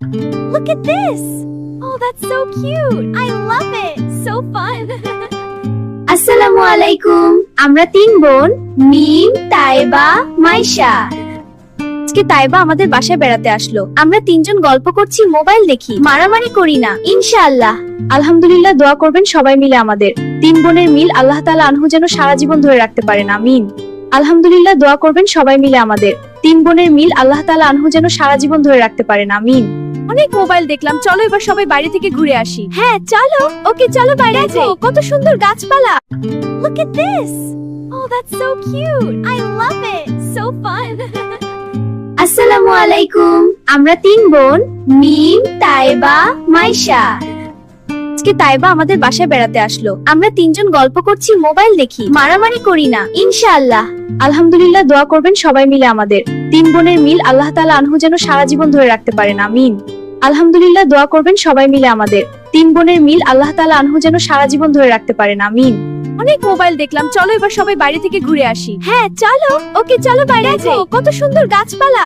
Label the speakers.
Speaker 1: Look at this! Oh, that's so cute! I love it! So fun!
Speaker 2: আসসালামু আলাইকুম। আমরা তিন বোন মিম, তাইবা, মাইশা। আজকে তাইবা আমাদের বাসায় বেড়াতে আসলো। আমরা তিনজন গল্প করছি, মোবাইল দেখি, মারামারি করি না ইনশাআল্লাহ। আলহামদুলিল্লাহ, দোয়া করবেন সবাই মিলে আমাদের তিন বোনের মিল আল্লাহ তাআলা আনহু যেন সারা জীবন ধরে রাখতে পারেন, আমিন। আলহামদুলিল্লাহ, দোয়া করবেন সবাই মিলে আমাদের তিন বোনের মিল আল্লাহ তাআলা আনহু যেন সারা জীবন ধরে রাখতে পারেন, আমিন।
Speaker 1: অনেক মোবাইল দেখলাম, চলো এবার সবাই বাইরে থেকে ঘুরে আসি। হ্যাঁ চলো। ওকে চলো বাইরে যাই। কত সুন্দর গাছপালা! Look at this! Oh, that's so cute! I love it! So fun!
Speaker 2: আসসালামু আলাইকুম। আমরা তিন বোন মিম, তাইবা, মাইশা। আজকে তাইবা আমাদের বাসায় বেড়াতে আসলো। আমরা তিনজন গল্প করছি, মোবাইল দেখি, মারামারি করি না ইনশাআল্লাহ। আলহামদুলিল্লাহ, দোয়া করবেন সবাই মিলে আমাদের তিন বোনের মিল আল্লাহ তাআলা আনহু যেন সারা জীবন ধরে রাখতে পারেন, আমিন। আলহামদুলিল্লাহ, দোয়া করবেন সবাই মিলে আমাদের তিন বোনের মিল আল্লাহ তাআলা আনহু যেন সারা জীবন ধরে রাখতে পারেন, আমিন।
Speaker 1: অনেক মোবাইল দেখলাম, চলো এবার সবাই বাইরে থেকে ঘুরে আসি। হ্যাঁ চলো। ওকে চলো বাইরে যাই। কত সুন্দর গাছপালা!